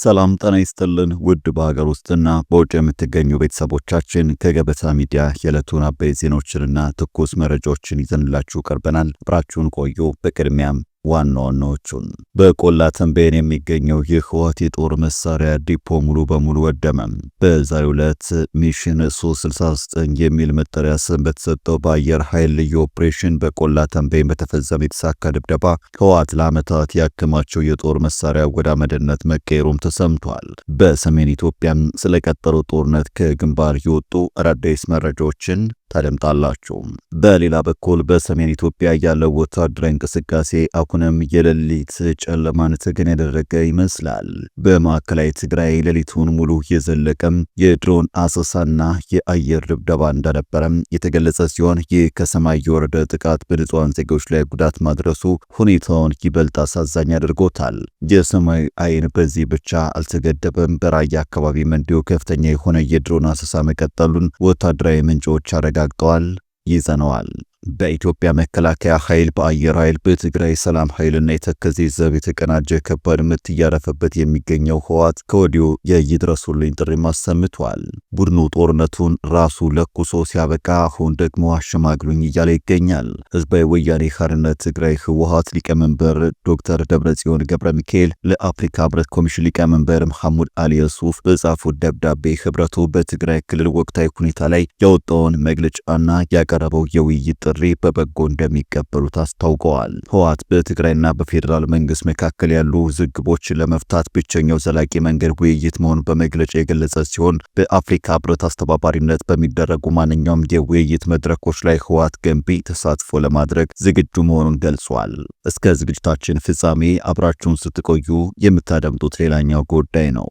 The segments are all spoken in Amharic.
ሰላም ጤና ይስጥልን ውድ በሀገር ውስጥና በውጭ የምትገኙ ቤተሰቦቻችን ከገበታ ሚዲያ የዕለቱን አበይት ዜናዎችንና ትኩስ መረጃዎችን ይዘንላችሁ ቀርበናል። አብራችሁን ቆዩ። በቅድሚያም ዋና ዋናዎቹን በቆላ ተንቤን የሚገኘው የህወሓት የጦር መሳሪያ ዲፖ ሙሉ በሙሉ ወደመ። በዛሬው ዕለት ሚሽን 369 የሚል መጠሪያ ስም በተሰጠው በአየር ኃይል ልዩ ኦፕሬሽን በቆላ ተንቤን በተፈጸመ የተሳካ ድብደባ ህወሓት ለዓመታት ያከማቸው የጦር መሳሪያ ወደ አመድነት መቀየሩም ተሰምቷል። በሰሜን ኢትዮጵያ ስለቀጠለው ጦርነት ከግንባር የወጡ አዳዲስ መረጃዎችን ታደምጣላችሁ። በሌላ በኩል በሰሜን ኢትዮጵያ ያለው ወታደራዊ እንቅስቃሴ አሁንም የሌሊት ጨለማን ተገን ያደረገ ይመስላል። በማዕከላዊ ትግራይ ሌሊቱን ሙሉ የዘለቀም የድሮን አሰሳና የአየር ድብደባ እንደነበረም የተገለጸ ሲሆን ይህ ከሰማይ የወረደ ጥቃት በንጹሃን ዜጎች ላይ ጉዳት ማድረሱ ሁኔታውን ይበልጥ አሳዛኝ አድርጎታል። የሰማይ አይን በዚህ ብቻ አልተገደበም። በራያ አካባቢም እንዲሁ ከፍተኛ የሆነ የድሮን አሰሳ መቀጠሉን ወታደራዊ ምንጮች አረጋግጠዋል። ይዘነዋል። በኢትዮጵያ መከላከያ ኃይል በአየር ኃይል በትግራይ ሰላም ኃይልና የተከዜ ዘብ የተቀናጀ ከባድ ምት እያረፈበት የሚገኘው ህወሓት ከወዲሁ የይድረሱልኝ ጥሪ አሰምቷል። ቡድኑ ጦርነቱን ራሱ ለኩሶ ሲያበቃ አሁን ደግሞ አሸማግሉኝ እያለ ይገኛል። ህዝባዊ ወያኔ ሓርነት ትግራይ ህወሓት ሊቀመንበር ዶክተር ደብረጽዮን ገብረ ሚካኤል ለአፍሪካ ህብረት ኮሚሽን ሊቀመንበር መሐሙድ አሊ ዩሱፍ በጻፉት ደብዳቤ ህብረቱ በትግራይ ክልል ወቅታዊ ሁኔታ ላይ ያወጣውን መግለጫና ያቀረበው የውይይት ጥሪ በበጎ እንደሚቀበሉት አስታውቀዋል። ህወሓት በትግራይና በፌዴራል መንግስት መካከል ያሉ ውዝግቦችን ለመፍታት ብቸኛው ዘላቂ መንገድ ውይይት መሆኑን በመግለጫ የገለጸ ሲሆን በአፍሪካ ህብረት አስተባባሪነት በሚደረጉ ማንኛውም የውይይት መድረኮች ላይ ህወሓት ገንቢ ተሳትፎ ለማድረግ ዝግጁ መሆኑን ገልጿል። እስከ ዝግጅታችን ፍጻሜ አብራችሁን ስትቆዩ የምታደምጡት ሌላኛው ጉዳይ ነው።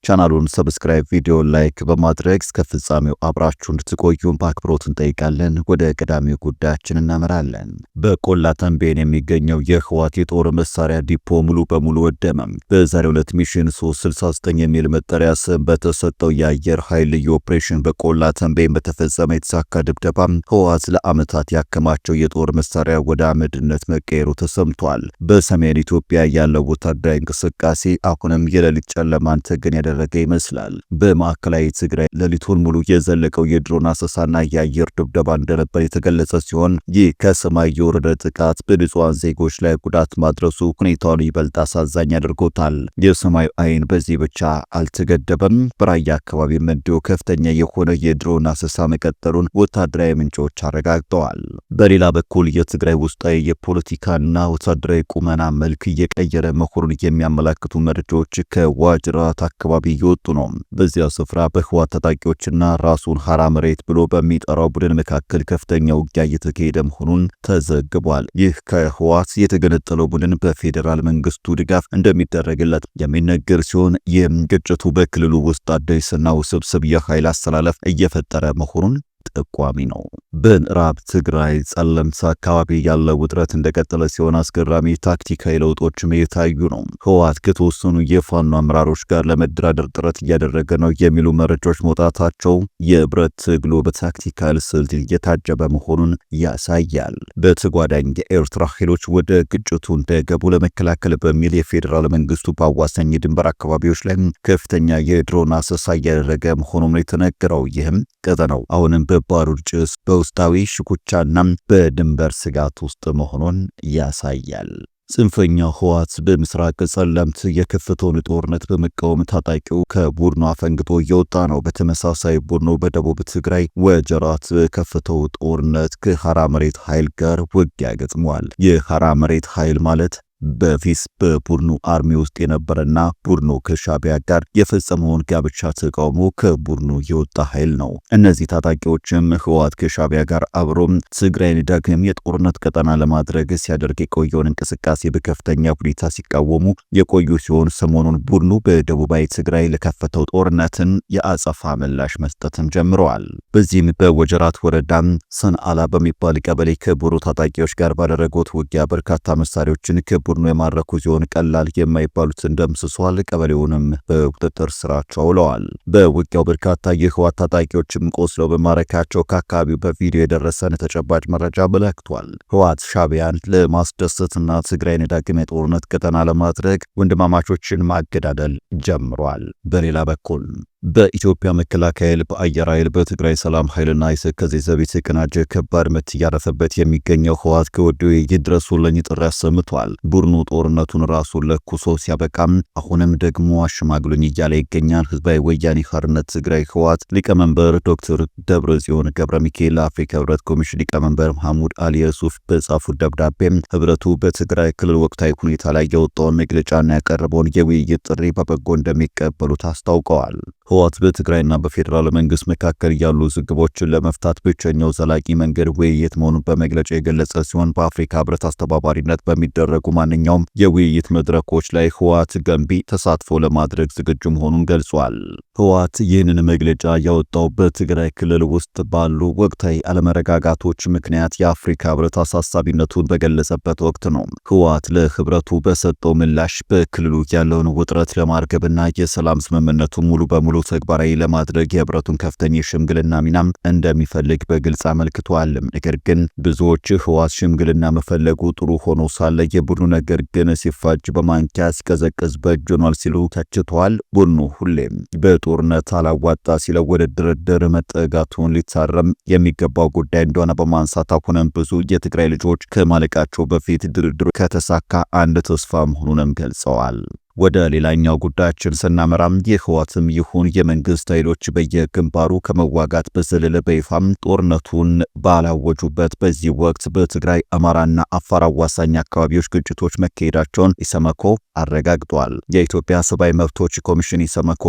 ቻናሉን ሰብስክራይብ፣ ቪዲዮ ላይክ በማድረግ እስከ ፍጻሜው አብራችሁ እንድትቆዩ በአክብሮት እንጠይቃለን። ወደ ቀዳሚው ጉዳያችን እናመራለን። በቆላ ተንቤን የሚገኘው የህወሓት የጦር መሳሪያ ዲፖ ሙሉ በሙሉ ወደመ። በዛሬው ዕለት ሚሽን 369 የሚል መጠሪያ ስም በተሰጠው የአየር ኃይል ልዩ ኦፕሬሽን በቆላ ተንቤን በተፈጸመ የተሳካ ድብደባ ህወሓት ለዓመታት ያከማቸው የጦር መሳሪያ ወደ አመድነት መቀየሩ ተሰምቷል። በሰሜን ኢትዮጵያ ያለው ወታደራዊ እንቅስቃሴ አሁንም የሌሊት ጨለማን ተገን ያደረገ ይመስላል። በማዕከላዊ ትግራይ ሌሊቱን ሙሉ የዘለቀው የድሮን አሰሳና የአየር ድብደባ እንደነበር የተገለጸ ሲሆን ይህ ከሰማይ የወረደ ጥቃት በንጹሃን ዜጎች ላይ ጉዳት ማድረሱ ሁኔታውን ይበልጥ አሳዛኝ አድርጎታል። የሰማይ አይን በዚህ ብቻ አልተገደበም። በራያ አካባቢም እንዲሁ ከፍተኛ የሆነ የድሮን አሰሳ መቀጠሉን ወታደራዊ ምንጮች አረጋግጠዋል። በሌላ በኩል የትግራይ ውስጣዊ የፖለቲካና ወታደራዊ ቁመና መልክ እየቀየረ መሆኑን የሚያመላክቱ መረጃዎች ከዋጅራት አካባቢ እየወጡ ነው። በዚያ ስፍራ በህወሓት ታጣቂዎችና ራሱን ሐራ መሬት ብሎ በሚጠራው ቡድን መካከል ከፍተኛ ውጊያ እየተካሄደ መሆኑን ተዘግቧል። ይህ ከህወሓት የተገነጠለው ቡድን በፌዴራል መንግስቱ ድጋፍ እንደሚደረግለት የሚነገር ሲሆን ይህም ግጭቱ በክልሉ ውስጥ አዲስና ውስብስብ የኃይል አስተላለፍ እየፈጠረ መሆኑን ጠቋሚ ነው። በምዕራብ ትግራይ ጸለምት አካባቢ ያለው ውጥረት እንደቀጠለ ሲሆን አስገራሚ ታክቲካዊ ለውጦችም እየታዩ ነው። ህወሓት ከተወሰኑ የፋኖ አመራሮች ጋር ለመደራደር ጥረት እያደረገ ነው የሚሉ መረጃዎች መውጣታቸው የብረት ትግሉ በታክቲካል ስልት እየታጀበ መሆኑን ያሳያል። በተጓዳኝ የኤርትራ ኃይሎች ወደ ግጭቱ እንዳይገቡ ለመከላከል በሚል የፌዴራል መንግስቱ በአዋሳኝ የድንበር አካባቢዎች ላይ ከፍተኛ የድሮን አሰሳ እያደረገ መሆኑን የተነገረው ይህም ቀጠናው አሁንም በባሩድ ጭስ በውስጣዊ ሽኩቻና በድንበር ስጋት ውስጥ መሆኑን ያሳያል። ጽንፈኛው ህወሓት በምስራቅ ጸለምት የከፈተውን ጦርነት በመቃወም ታጣቂው ከቡድኑ አፈንግጦ እየወጣ ነው። በተመሳሳይ ቡድኑ በደቡብ ትግራይ ወጀራት በከፈተው ጦርነት ከሐራ መሬት ኃይል ጋር ውጊያ ገጥሟል። የሐራ መሬት ኃይል ማለት በፊስ በቡድኑ አርሚ ውስጥ የነበረና ቡድኑ ከሻቢያ ጋር የፈጸመውን ጋብቻ ተቃውሞ ከቡድኑ የወጣ ኃይል ነው። እነዚህ ታጣቂዎችም ህወሓት ከሻቢያ ጋር አብሮም ትግራይን ዳግም የጦርነት ቀጠና ለማድረግ ሲያደርግ የቆየውን እንቅስቃሴ በከፍተኛ ሁኔታ ሲቃወሙ የቆዩ ሲሆን ሰሞኑን ቡድኑ በደቡባዊ ትግራይ ለከፈተው ጦርነትን የአጸፋ ምላሽ መስጠትም ጀምረዋል። በዚህም በወጀራት ወረዳም ሰንአላ በሚባል ቀበሌ ከቡድኑ ታጣቂዎች ጋር ባደረጉት ውጊያ በርካታ መሳሪያዎችን ቡድኑ የማረኩ ሲሆን ቀላል የማይባሉትን ደምስሷል። ቀበሌውንም በቁጥጥር ስራቸው አውለዋል። በውጊያው በርካታ የህወሓት ታጣቂዎችም ቆስለው በማረካቸው ከአካባቢው በቪዲዮ የደረሰን ተጨባጭ መረጃ አመላክቷል። ህወሓት ሻዕቢያን ለማስደሰትና ትግራይን ዳግም የጦርነት ቀጠና ለማድረግ ወንድማማቾችን ማገዳደል ጀምሯል። በሌላ በኩል በኢትዮጵያ መከላከያ ኃይል፣ በአየር ኃይል፣ በትግራይ ሰላም ኃይልና የተከዜ ዘብ የተቀናጀ ከባድ ምት እያረፈበት የሚገኘው ህወሓት ከወዲሁ ይድረሱልኝ ጥሪ አሰምቷል። ቡድኑ ጦርነቱን ራሱን ለኩሶ ሲያበቃም አሁንም ደግሞ አሸማግሉኝ እያለ ይገኛል። ህዝባዊ ወያኔ ሓርነት ትግራይ ህወሓት ሊቀመንበር ዶክተር ደብረጽዮን ገብረ ሚካኤል ለአፍሪካ ህብረት ኮሚሽን ሊቀመንበር መሐሙድ አሊ ዩሱፍ በጻፉት ደብዳቤ ህብረቱ በትግራይ ክልል ወቅታዊ ሁኔታ ላይ የወጣውን መግለጫና ያቀረበውን የውይይት ጥሪ በበጎ እንደሚቀበሉት አስታውቀዋል። ህወሓት በትግራይና በፌዴራል መንግስት መካከል ያሉ ውዝግቦችን ለመፍታት ብቸኛው ዘላቂ መንገድ ውይይት መሆኑን በመግለጫ የገለጸ ሲሆን በአፍሪካ ህብረት አስተባባሪነት በሚደረጉ ማንኛውም የውይይት መድረኮች ላይ ህወሓት ገንቢ ተሳትፎ ለማድረግ ዝግጁ መሆኑን ገልጿል። ህወሓት ይህንን መግለጫ ያወጣው በትግራይ ክልል ውስጥ ባሉ ወቅታዊ አለመረጋጋቶች ምክንያት የአፍሪካ ህብረት አሳሳቢነቱን በገለጸበት ወቅት ነው። ህወሓት ለህብረቱ በሰጠው ምላሽ በክልሉ ያለውን ውጥረት ለማርገብና የሰላም ስምምነቱ ሙሉ በሙሉ ተግባራዊ ለማድረግ የህብረቱን ከፍተኛ የሽምግልና ሚናም እንደሚፈልግ በግልጽ አመልክቷል። ነገር ግን ብዙዎች ህወሓት ሽምግልና መፈለጉ ጥሩ ሆኖ ሳለ የቡድኑ ነገር ግን ሲፋጅ በማንኪያ ሲቀዘቅዝ በእጅ ሆኗል ሲሉ ተችተዋል። ቡድኑ ሁሌም በጦርነት አላዋጣ ሲለው ወደ ድርድር መጠጋቱን ሊታረም የሚገባው ጉዳይ እንደሆነ በማንሳት አሁንም ብዙ የትግራይ ልጆች ከማለቃቸው በፊት ድርድሩ ከተሳካ አንድ ተስፋ መሆኑንም ገልጸዋል። ወደ ሌላኛው ጉዳያችን ስናመራም የህወሓትም ይሁን የመንግስት ኃይሎች በየግንባሩ ከመዋጋት በዘለለ በይፋም ጦርነቱን ባላወጁበት በዚህ ወቅት በትግራይ አማራና አፋር አዋሳኝ አካባቢዎች ግጭቶች መካሄዳቸውን ኢሰመኮ አረጋግጧል። የኢትዮጵያ ሰብአዊ መብቶች ኮሚሽን ኢሰመኮ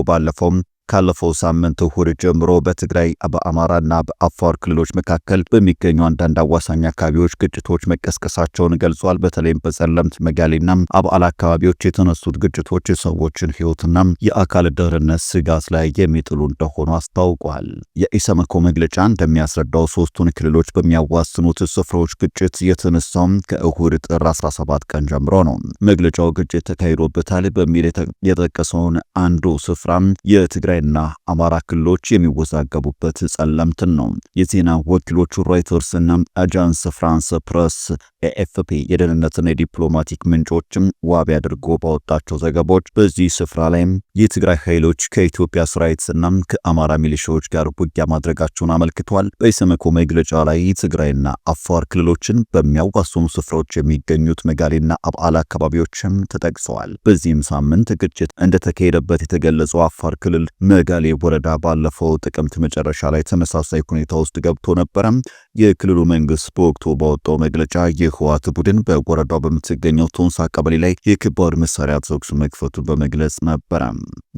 ካለፈው ሳምንት እሁድ ጀምሮ በትግራይ በአማራና በአፋር ክልሎች መካከል በሚገኙ አንዳንድ አዋሳኝ አካባቢዎች ግጭቶች መቀስቀሳቸውን ገልጿል። በተለይም በጸለምት መጋሌና አብዓላ አካባቢዎች የተነሱት ግጭቶች የሰዎችን ህይወትና የአካል ደህንነት ስጋት ላይ የሚጥሉ እንደሆኑ አስታውቋል። የኢሰመኮ መግለጫ እንደሚያስረዳው ሶስቱን ክልሎች በሚያዋስኑት ስፍራዎች ግጭት የተነሳው ከእሁድ ጥር 17 ቀን ጀምሮ ነው። መግለጫው ግጭት ተካሂዶበታል በሚል የጠቀሰውን አንዱ ስፍራ የትግራይ እና አማራ ክልሎች የሚወዛገቡበት ጸለምትን ነው። የዜና ወኪሎቹ ሮይተርስ እና አጃንስ ፍራንስ ፕረስ ኤኤፍፒ የደህንነትና የዲፕሎማቲክ ምንጮችም ዋቢ አድርጎ ባወጣቸው ዘገባዎች በዚህ ስፍራ ላይ የትግራይ ኃይሎች ከኢትዮጵያ ሰራዊትና ከአማራ ሚሊሻዎች ጋር ውጊያ ማድረጋቸውን አመልክቷል። በኢሰመኮ መግለጫ ላይ ትግራይና አፋር ክልሎችን በሚያዋስኑ ስፍራዎች የሚገኙት መጋሌና አብዓላ አካባቢዎችም ተጠቅሰዋል። በዚህም ሳምንት ግጭት እንደተካሄደበት የተገለጸው አፋር ክልል መጋሌ ወረዳ ባለፈው ጥቅምት መጨረሻ ላይ ተመሳሳይ ሁኔታ ውስጥ ገብቶ ነበረ። የክልሉ መንግስት በወቅቱ ባወጣው መግለጫ የህወሓት ቡድን በወረዳው በምትገኘው ቶንሳ ቀበሌ ላይ የከባድ መሳሪያ ተኩስ መክፈቱ በመግለጽ ነበረ።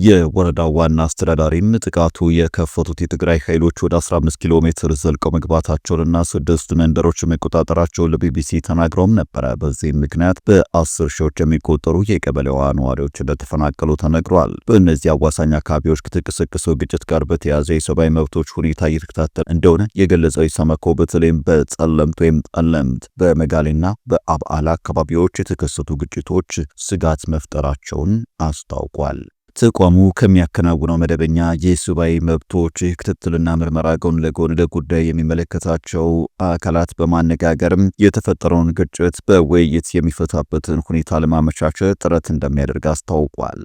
የወረዳው ዋና አስተዳዳሪም ጥቃቱ የከፈቱት የትግራይ ኃይሎች ወደ 15 ኪሎ ሜትር ዘልቀው መግባታቸውንና 6 መንደሮች መቆጣጠራቸውን ለቢቢሲ ተናግረውም ነበረ። በዚህም ምክንያት በ10 ሺዎች የሚቆጠሩ የቀበሌዋ ነዋሪዎች እንደተፈናቀሉ ተነግሯል። በእነዚህ አዋሳኝ አካባቢዎች ከተቀሰቀሰው ግጭት ጋር በተያያዘ የሰብአዊ መብቶች ሁኔታ እየተከታተለ እንደሆነ የገለጸው ኢሰመኮ በተለይም በጸለምት ወይም ጠለምት በመጋሌና በአብዓላ አካባቢዎች የተከሰቱ ግጭቶች ስጋት መፍጠራቸውን አስታውቋል። ተቋሙ ከሚያከናውነው መደበኛ የሰብአዊ መብቶች ክትትልና ምርመራ ጎን ለጎን ለጉዳይ የሚመለከታቸው አካላት በማነጋገርም የተፈጠረውን ግጭት በውይይት የሚፈታበትን ሁኔታ ለማመቻቸት ጥረት እንደሚያደርግ አስታውቋል።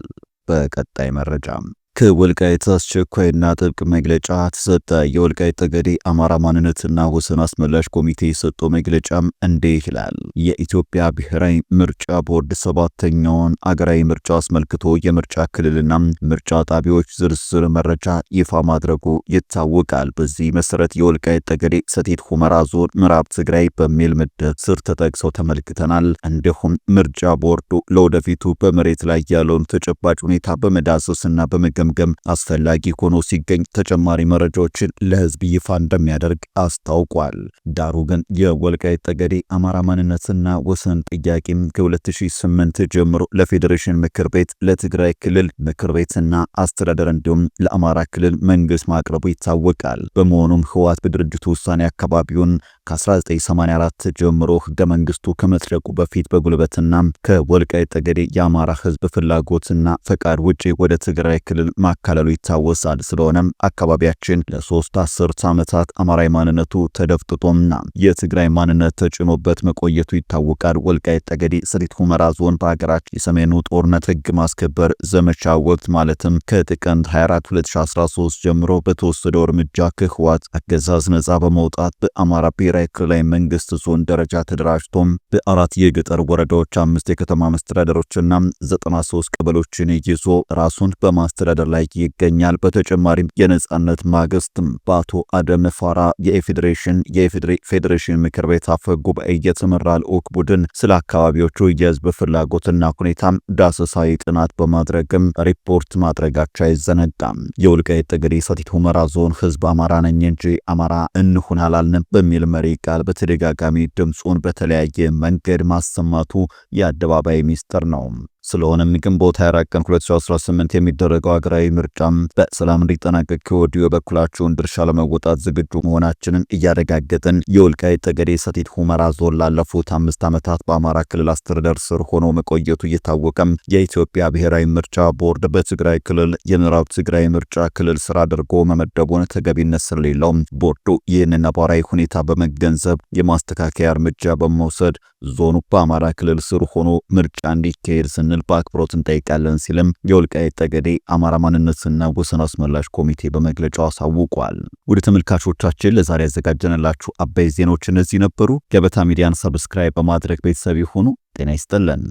በቀጣይ መረጃ ከወልቃይት አስቸኳይና ጥብቅ መግለጫ ተሰጠ። የወልቃይት ጠገዴ አማራ ማንነትና ወሰን አስመላሽ ኮሚቴ የሰጠው መግለጫም እንዲህ ይላል። የኢትዮጵያ ብሔራዊ ምርጫ ቦርድ 7ኛውን አገራዊ ምርጫ አስመልክቶ የምርጫ ክልልና ምርጫ ጣቢያዎች ዝርዝር መረጃ ይፋ ማድረጉ ይታወቃል። በዚህ መሰረት የወልቃይት ጠገዴ ሰቲት ሁመራ ዞን ምዕራብ ትግራይ በሚል ምድብ ስር ተጠቅሰው ተመልክተናል። እንዲሁም ምርጫ ቦርዱ ለወደፊቱ በመሬት ላይ ያለውን ተጨባጭ ሁኔታ በመዳሰስና በመገምገም በመገምገም አስፈላጊ ሆኖ ሲገኝ ተጨማሪ መረጃዎችን ለህዝብ ይፋ እንደሚያደርግ አስታውቋል። ዳሩ ግን የወልቃይት ጠገዴ አማራ ማንነትና ወሰን ጥያቄም ከ2008 ጀምሮ ለፌዴሬሽን ምክር ቤት፣ ለትግራይ ክልል ምክር ቤትና አስተዳደር እንዲሁም ለአማራ ክልል መንግስት ማቅረቡ ይታወቃል። በመሆኑም ህወሓት በድርጅቱ ውሳኔ አካባቢውን ከ1984 ጀምሮ ህገ መንግስቱ ከመጽደቁ በፊት በጉልበትና ከወልቃይት ጠገዴ የአማራ ህዝብ ፍላጎትና ፈቃድ ውጪ ወደ ትግራይ ክልል ማካለሉ ይታወሳል። ስለሆነም አካባቢያችን ለሶስት አስርት ዓመታት አማራዊ ማንነቱ ተደፍጥጦና የትግራይ ማንነት ተጭኖበት መቆየቱ ይታወቃል። ወልቃይት ጠገዴ ሰቲት ሁመራ ዞን በሀገራችን የሰሜኑ ጦርነት ህግ ማስከበር ዘመቻ ወቅት ማለትም ከጥቅምት 24 2013 ጀምሮ በተወሰደው እርምጃ ከህወሓት አገዛዝ ነጻ በመውጣት በአማራ ብሔራዊ ክልላዊ መንግስት ዞን ደረጃ ተደራጅቶም በአራት የገጠር ወረዳዎች 5 የከተማ መስተዳደሮችና 93 ቀበሌዎችን ይዞ ራሱን በማስተዳደር ላይ ይገኛል። በተጨማሪም የነጻነት ማግስትም በአቶ አደም ፋራ የኢፌዴሪ ፌዴሬሽን ምክር ቤት አፈ ጉባኤ የተመራ ልዑክ ቡድን ስለ አካባቢዎቹ የህዝብ ፍላጎትና ሁኔታም ዳሰሳዊ ጥናት በማድረግም ሪፖርት ማድረጋቸው አይዘነጋም። የወልቃይት ጠገዴ ሰቲት ሁመራ ዞን ህዝብ አማራ ነኝ እንጂ አማራ እንሁን አላልንም በሚል መሪ ቃል በተደጋጋሚ ድምጹን በተለያየ መንገድ ማሰማቱ የአደባባይ ሚስጥር ነው። ስለሆነም ግንቦት 24 ቀን 2018 የሚደረገው ሀገራዊ ምርጫም በሰላም እንዲጠናቀቅ ከወዲሁ የበኩላቸውን ድርሻ ለመወጣት ዝግጁ መሆናችንን እያረጋገጥን የወልቃይት ጠገዴ ሰቲት ሁመራ ዞን ላለፉት 5 ዓመታት በአማራ ክልል አስተዳደር ስር ሆኖ መቆየቱ እየታወቀም የኢትዮጵያ ብሔራዊ ምርጫ ቦርድ በትግራይ ክልል የምዕራብ ትግራይ ምርጫ ክልል ስራ አድርጎ መመደቡን ተገቢነት ስለሌለው ቦርዱ ይህንን ነባራዊ ሁኔታ በመገንዘብ የማስተካከያ እርምጃ በመውሰድ ዞኑ በአማራ ክልል ስር ሆኖ ምርጫ እንዲካሄድ ስንል በአክብሮት እንጠይቃለን ሲልም የወልቃይት ጠገዴ አማራ ማንነትና ወሰን አስመላሽ ኮሚቴ በመግለጫው አሳውቋል። ወደ ተመልካቾቻችን ለዛሬ ያዘጋጀንላችሁ አበይ ዜናዎች እነዚህ ነበሩ። ገበታ ሚዲያን ሰብስክራይብ በማድረግ ቤተሰብ ይሁኑ። ጤና ይስጥልን።